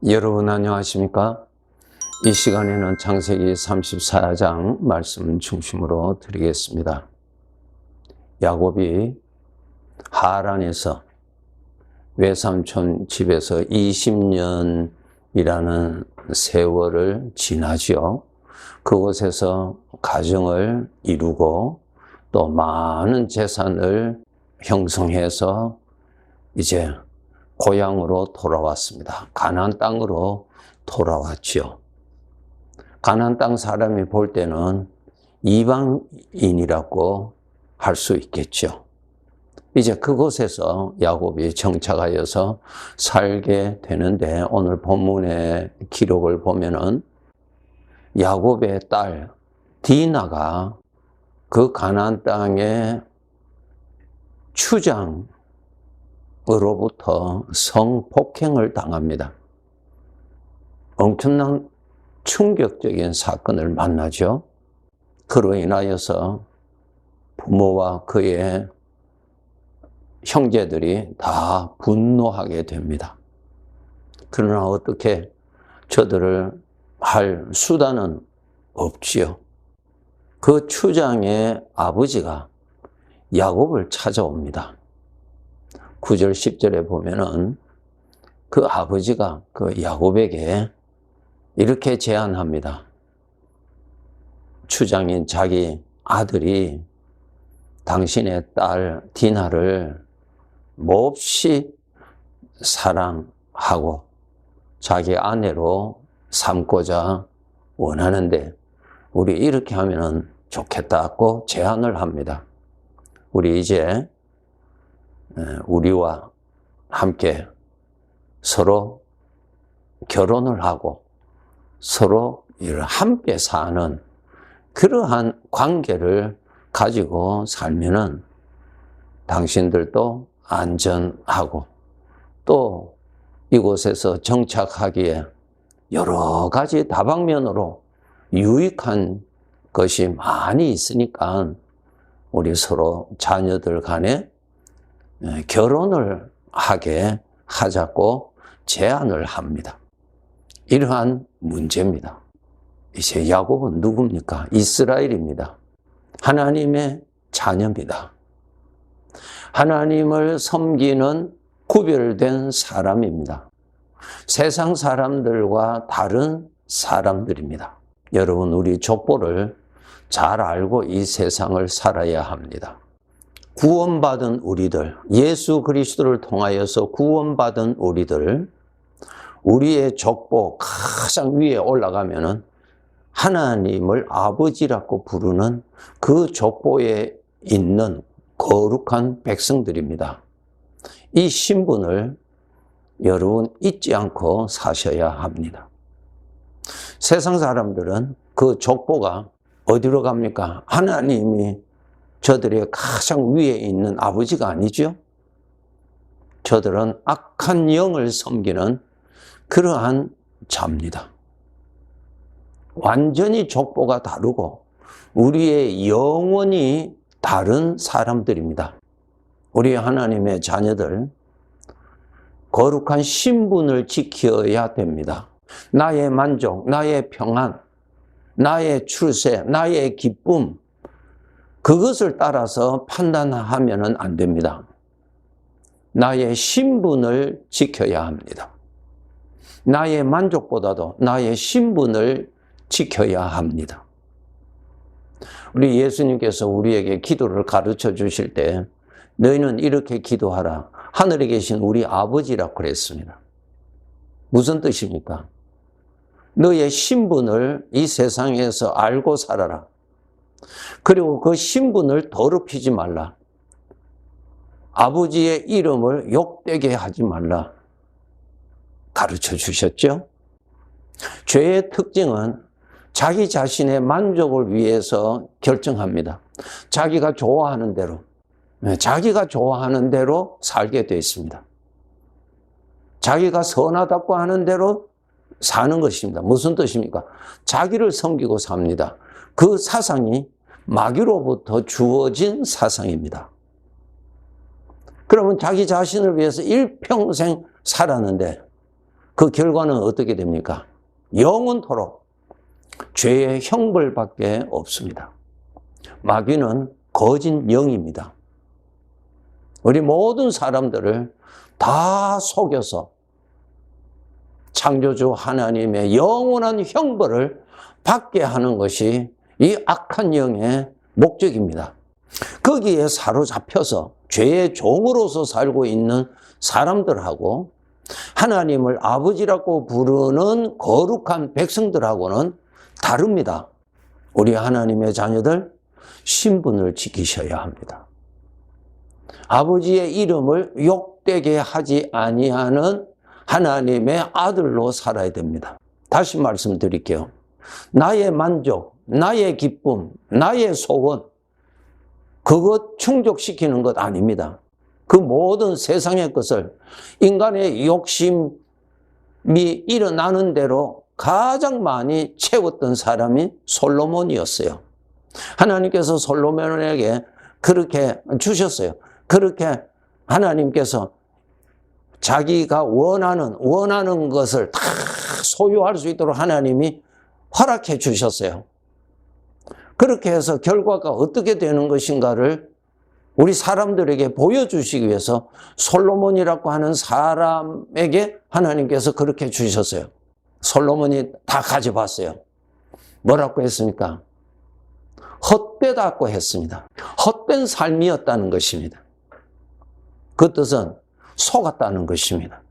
여러분 안녕하십니까? 이 시간에는 창세기 34장 말씀 중심으로 드리겠습니다. 야곱이 하란에서 외삼촌 집에서 20년이라는 세월을 지나지요. 그곳에서 가정을 이루고 또 많은 재산을 형성해서 이제 고향으로 돌아왔습니다. 가나안 땅으로 돌아왔죠. 가나안 땅 사람이 볼 때는 이방인이라고 할 수 있겠죠. 이제 그곳에서 야곱이 정착하여서 살게 되는데 오늘 본문의 기록을 보면은 야곱의 딸 디나가 그 가나안 땅의 추장으로부터 성폭행을 당합니다. 엄청난 충격적인 사건을 만나죠. 그로 인하여서 부모와 그의 형제들이 다 분노하게 됩니다. 그러나 어떻게 저들을 할 수단은 없지요. 그 추장의 아버지가 야곱을 찾아옵니다. 9절 10절에 보면은 그 아버지가 그 야곱에게 이렇게 제안합니다. 추장인 자기 아들이 당신의 딸 디나를 몹시 사랑하고 자기 아내로 삼고자 원하는데 우리 이렇게 하면 좋겠다고 제안을 합니다. 우리 이제 우리와 함께 서로 결혼을 하고 서로 함께 사는 그러한 관계를 가지고 살면은 당신들도 안전하고 또 이곳에서 정착하기에 여러 가지 다방면으로 유익한 것이 많이 있으니까 우리 서로 자녀들 간에 결혼을 하게 하자고 제안을 합니다. 이러한 문제입니다. 이제 야곱은 누굽니까? 이스라엘입니다. 하나님의 자녀입니다. 하나님을 섬기는 구별된 사람입니다. 세상 사람들과 다른 사람들입니다. 여러분, 우리 족보를 잘 알고 이 세상을 살아야 합니다. 구원받은 우리들, 예수 그리스도를 통하여서 구원받은 우리들, 우리의 족보 가장 위에 올라가면은 하나님을 아버지라고 부르는 그 족보에 있는 거룩한 백성들입니다. 이 신분을 여러분 잊지 않고 사셔야 합니다. 세상 사람들은 그 족보가 어디로 갑니까? 하나님이 저들의 가장 위에 있는 아버지가 아니죠. 저들은 악한 영을 섬기는 그러한 자입니다. 완전히 족보가 다르고 우리의 영혼이 다른 사람들입니다. 우리 하나님의 자녀들 거룩한 신분을 지켜야 됩니다. 나의 만족, 나의 평안, 나의 출세, 나의 기쁨 그것을 따라서 판단하면 안 됩니다. 나의 신분을 지켜야 합니다. 나의 만족보다도 나의 신분을 지켜야 합니다. 우리 예수님께서 우리에게 기도를 가르쳐 주실 때 너희는 이렇게 기도하라. 하늘에 계신 우리 아버지라고 그랬습니다. 무슨 뜻입니까? 너의 신분을 이 세상에서 알고 살아라. 그리고 그 신분을 더럽히지 말라. 아버지의 이름을 욕되게 하지 말라. 가르쳐 주셨죠? 죄의 특징은 자기 자신의 만족을 위해서 결정합니다. 자기가 좋아하는 대로, 살게 되어 있습니다. 자기가 선하다고 하는 대로 사는 것입니다. 무슨 뜻입니까? 자기를 섬기고 삽니다. 그 사상이 마귀로부터 주어진 사상입니다. 그러면 자기 자신을 위해서 일평생 살았는데 그 결과는 어떻게 됩니까? 영원토록 죄의 형벌밖에 없습니다. 마귀는 거짓 영입니다. 우리 모든 사람들을 다 속여서 창조주 하나님의 영원한 형벌을 받게 하는 것이 이 악한 영의 목적입니다. 거기에 사로잡혀서 죄의 종으로서 살고 있는 사람들하고 하나님을 아버지라고 부르는 거룩한 백성들하고는 다릅니다. 우리 하나님의 자녀들 신분을 지키셔야 합니다. 아버지의 이름을 욕되게 하지 아니하는 하나님의 아들로 살아야 됩니다. 다시 말씀드릴게요. 나의 만족, 나의 기쁨, 나의 소원, 그것 충족시키는 것 아닙니다. 그 모든 세상의 것을 인간의 욕심이 일어나는 대로 가장 많이 채웠던 사람이 솔로몬이었어요. 하나님께서 솔로몬에게 그렇게 주셨어요. 그렇게 하나님께서 자기가 원하는 것을 다 소유할 수 있도록 하나님이 허락해 주셨어요. 그렇게 해서 결과가 어떻게 되는 것인가를 우리 사람들에게 보여주시기 위해서 솔로몬이라고 하는 사람에게 하나님께서 그렇게 주셨어요. 솔로몬이 다 가져봤어요. 뭐라고 했습니까? 헛되다고 했습니다. 헛된 삶이었다는 것입니다. 그 뜻은 속았다는 것입니다.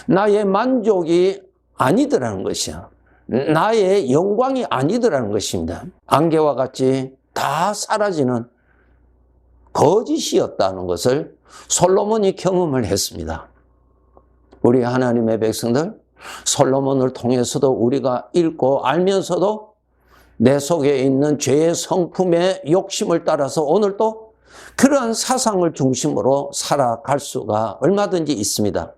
나의 만족이 아니더라는 것이야. 나의 영광이 아니더라는 것입니다. 안개와 같이 다 사라지는 거짓이었다는 것을 솔로몬이 경험을 했습니다. 우리 하나님의 백성들, 솔로몬을 통해서도 우리가 읽고 알면서도 내 속에 있는 죄의 성품의 욕심을 따라서 오늘도 그러한 사상을 중심으로 살아갈 수가 얼마든지 있습니다.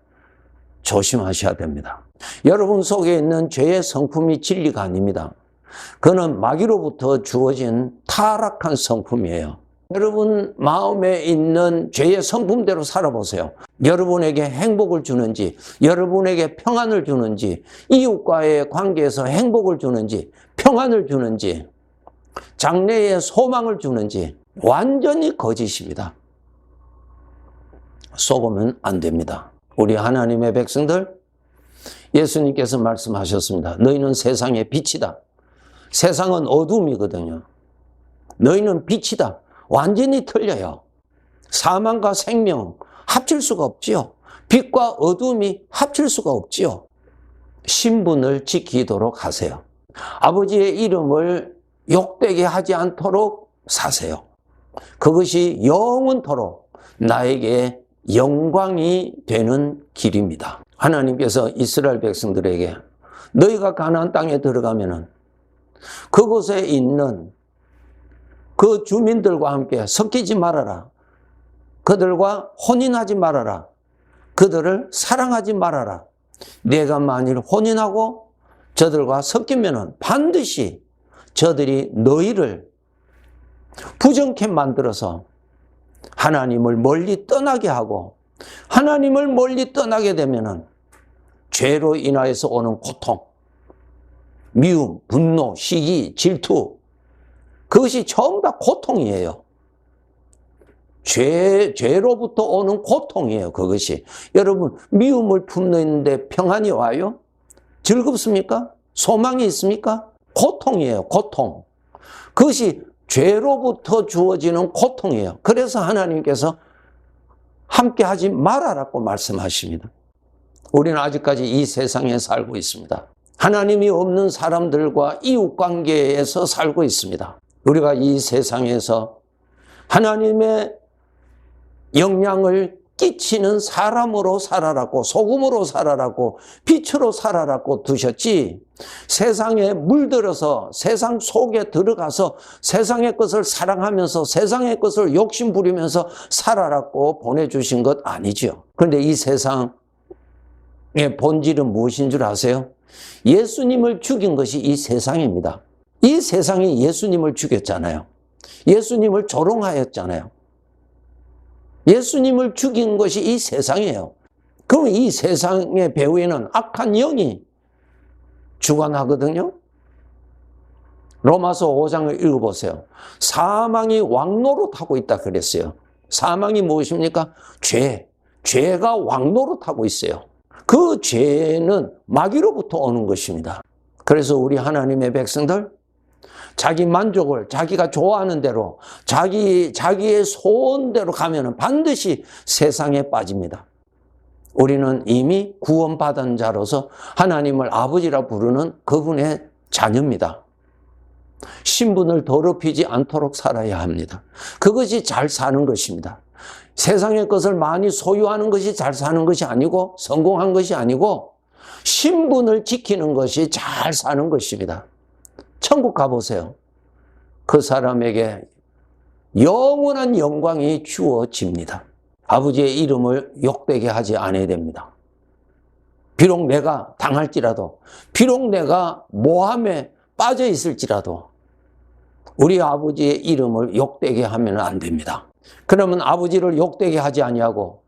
조심하셔야 됩니다. 여러분 속에 있는 죄의 성품이 진리가 아닙니다. 그는 마귀로부터 주어진 타락한 성품이에요. 여러분 마음에 있는 죄의 성품대로 살아보세요. 여러분에게 행복을 주는지, 여러분에게 평안을 주는지, 이웃과의 관계에서 행복을 주는지, 평안을 주는지, 장래에 소망을 주는지 완전히 거짓입니다. 속으면 안 됩니다. 우리 하나님의 백성들, 예수님께서 말씀하셨습니다. 너희는 세상의 빛이다. 세상은 어둠이거든요. 너희는 빛이다. 완전히 틀려요. 사망과 생명 합칠 수가 없지요. 빛과 어둠이 합칠 수가 없지요. 신분을 지키도록 하세요. 아버지의 이름을 욕되게 하지 않도록 사세요. 그것이 영원토록 나에게 영광이 되는 길입니다. 하나님께서 이스라엘 백성들에게 너희가 가나안 땅에 들어가면은 그곳에 있는 그 주민들과 함께 섞이지 말아라. 그들과 혼인하지 말아라. 그들을 사랑하지 말아라. 내가 만일 혼인하고 저들과 섞이면은 반드시 저들이 너희를 부정케 만들어서 하나님을 멀리 떠나게 하고, 하나님을 멀리 떠나게 되면은 죄로 인하여서 오는 고통, 미움, 분노, 시기, 질투, 그것이 전부 다 고통이에요. 죄로부터 오는 고통이에요, 그것이. 여러분, 미움을 품는데 평안이 와요? 즐겁습니까? 소망이 있습니까? 고통이에요, 고통. 그것이 죄로부터 주어지는 고통이에요. 그래서 하나님께서 함께 하지 말아라고 말씀하십니다. 우리는 아직까지 이 세상에 살고 있습니다. 하나님이 없는 사람들과 이웃관계에서 살고 있습니다. 우리가 이 세상에서 하나님의 영향을 끼치는 사람으로 살아라고, 소금으로 살아라고, 빛으로 살아라고 두셨지, 세상에 물들어서 세상 속에 들어가서 세상의 것을 사랑하면서 세상의 것을 욕심 부리면서 살아라고 보내주신 것 아니죠. 그런데 이 세상의 본질은 무엇인 줄 아세요? 예수님을 죽인 것이 이 세상입니다. 이 세상이 예수님을 죽였잖아요. 예수님을 조롱하였잖아요. 예수님을 죽인 것이 이 세상이에요. 그럼 이 세상의 배후에는 악한 영이 주관하거든요. 로마서 5장을 읽어보세요. 사망이 왕노릇하고 있다 그랬어요. 사망이 무엇입니까? 죄가 왕노릇하고 있어요. 그 죄는 마귀로부터 오는 것입니다. 그래서 우리 하나님의 백성들, 자기 만족을 자기가 좋아하는 대로 자기의 소원대로 가면은 반드시 세상에 빠집니다. 우리는 이미 구원받은 자로서 하나님을 아버지라 부르는 그분의 자녀입니다. 신분을 더럽히지 않도록 살아야 합니다. 그것이 잘 사는 것입니다. 세상의 것을 많이 소유하는 것이 잘 사는 것이 아니고 성공한 것이 아니고 신분을 지키는 것이 잘 사는 것입니다. 천국 가보세요. 그 사람에게 영원한 영광이 주어집니다. 아버지의 이름을 욕되게 하지 않아야 됩니다. 비록 내가 당할지라도, 비록 내가 모함에 빠져 있을지라도 우리 아버지의 이름을 욕되게 하면 안 됩니다. 그러면 아버지를 욕되게 하지 아니하고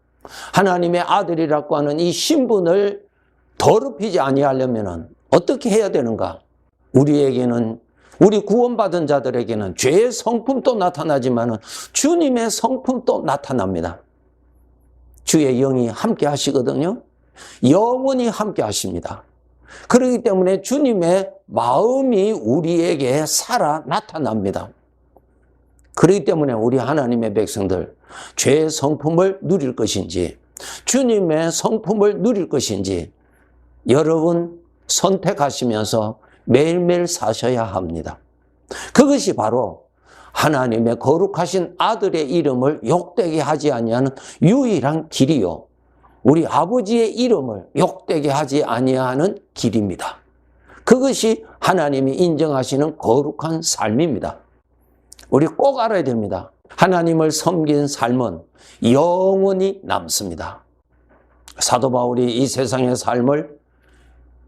하나님의 아들이라고 하는 이 신분을 더럽히지 아니하려면 어떻게 해야 되는가? 우리 구원받은 자들에게는 죄의 성품도 나타나지만 주님의 성품도 나타납니다. 주의 영이 함께 하시거든요. 영원히 함께 하십니다. 그렇기 때문에 주님의 마음이 우리에게 살아 나타납니다. 그렇기 때문에 우리 하나님의 백성들, 죄의 성품을 누릴 것인지 주님의 성품을 누릴 것인지 여러분 선택하시면서 매일매일 사셔야 합니다. 그것이 바로 하나님의 거룩하신 아들의 이름을 욕되게 하지 아니하는 유일한 길이요, 우리 아버지의 이름을 욕되게 하지 아니하는 길입니다. 그것이 하나님이 인정하시는 거룩한 삶입니다. 우리 꼭 알아야 됩니다. 하나님을 섬긴 삶은 영원히 남습니다. 사도 바울이 이 세상의 삶을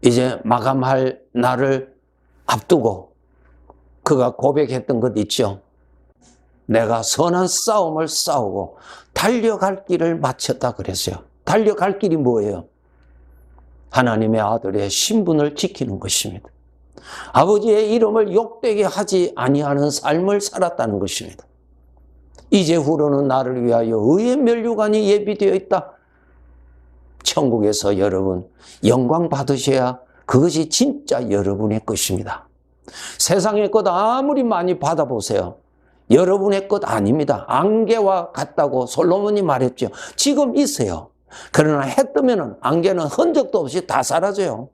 이제 마감할 날을 앞두고 그가 고백했던 것 있죠. 내가 선한 싸움을 싸우고 달려갈 길을 마쳤다 그랬어요. 달려갈 길이 뭐예요? 하나님의 아들의 신분을 지키는 것입니다. 아버지의 이름을 욕되게 하지 아니하는 삶을 살았다는 것입니다. 이제후로는 나를 위하여 의의 면류관이 예비되어 있다. 천국에서 여러분 영광 받으셔야 그것이 진짜 여러분의 것입니다. 세상의 것 아무리 많이 받아보세요. 여러분의 것 아닙니다. 안개와 같다고 솔로몬이 말했죠. 지금 있어요. 그러나 해 뜨면 안개는 흔적도 없이 다 사라져요.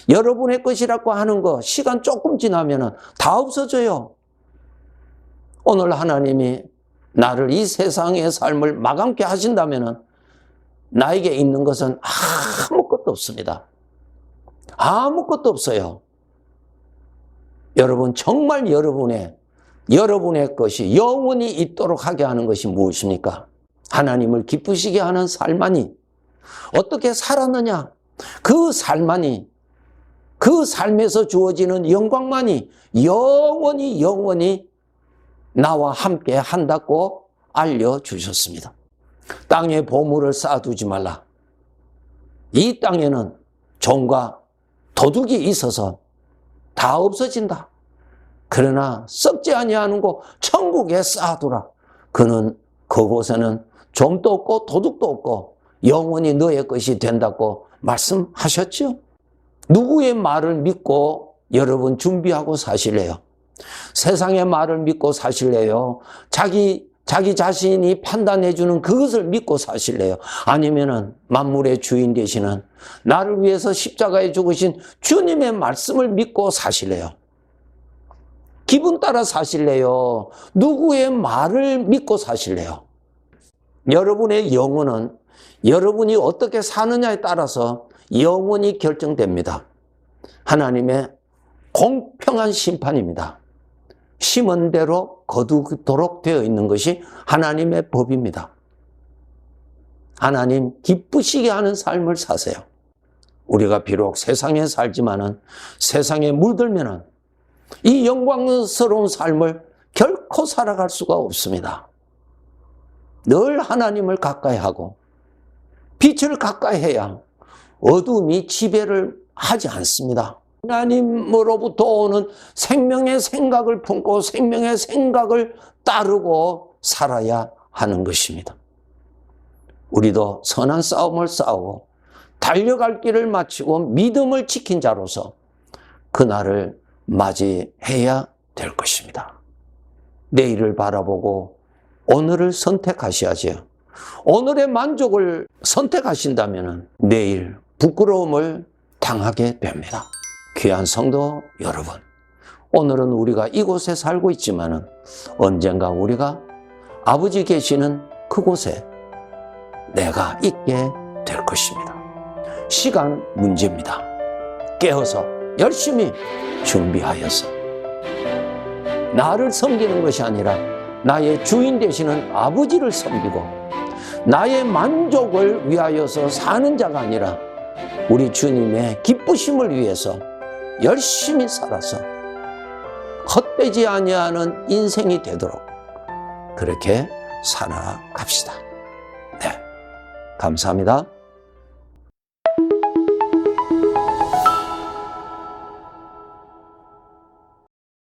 여러분의 것이라고 하는 거 시간 조금 지나면 다 없어져요. 오늘 하나님이 나를 이 세상의 삶을 마감케 하신다면 나에게 있는 것은 아무것도 없습니다. 아무것도 없어요. 여러분 정말 여러분의 것이 영원히 있도록 하게 하는 것이 무엇입니까? 하나님을 기쁘시게 하는 삶만이, 어떻게 살았느냐, 그 삶만이, 그 삶에서 주어지는 영광만이 영원히 나와 함께 한다고 알려주셨습니다. 땅에 보물을 쌓아두지 말라. 이 땅에는 종과 도둑이 있어서 다 없어진다. 그러나 썩지 아니하는 곳 천국에 쌓아두라. 그곳에는 좀도 없고 도둑도 없고 영원히 너의 것이 된다고 말씀하셨죠. 누구의 말을 믿고 여러분 준비하고 사실래요? 세상의 말을 믿고 사실래요? 자기 자신이 판단해 주는 그것을 믿고 사실래요? 아니면은 만물의 주인 되시는 나를 위해서 십자가에 죽으신 주님의 말씀을 믿고 사실래요? 기분 따라 사실래요? 누구의 말을 믿고 사실래요? 여러분의 영혼은 여러분이 어떻게 사느냐에 따라서 영원히 결정됩니다. 하나님의 공평한 심판입니다. 심은 대로 거두도록 되어 있는 것이 하나님의 법입니다. 하나님 기쁘시게 하는 삶을 사세요. 우리가 비록 세상에 살지만은 세상에 물들면은 이 영광스러운 삶을 결코 살아갈 수가 없습니다. 늘 하나님을 가까이 하고 빛을 가까이 해야 어둠이 지배를 하지 않습니다. 하나님으로부터 오는 생명의 생각을 품고 생명의 생각을 따르고 살아야 하는 것입니다. 우리도 선한 싸움을 싸우고 달려갈 길을 마치고 믿음을 지킨 자로서 그날을 맞이해야 될 것입니다. 내일을 바라보고 오늘을 선택하셔야죠. 오늘의 만족을 선택하신다면 내일 부끄러움을 당하게 됩니다. 귀한 성도 여러분, 오늘은 우리가 이곳에 살고 있지만 언젠가 우리가 아버지 계시는 그곳에 내가 있게 될 것입니다. 시간 문제입니다. 깨어서 열심히 준비하여서 나를 섬기는 것이 아니라 나의 주인 되시는 아버지를 섬기고 나의 만족을 위하여서 사는 자가 아니라 우리 주님의 기쁘심을 위해서 열심히 살아서 헛되지 아니하는 인생이 되도록 그렇게 살아갑시다. 네, 감사합니다.